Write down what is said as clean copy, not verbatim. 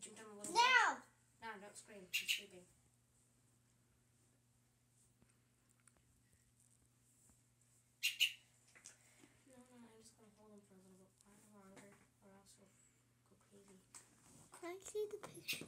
You've done a little No! No, don't scream. He's sleeping. No, I'm just going to hold him for a little bit longer or else he'll go crazy. Can I see the picture?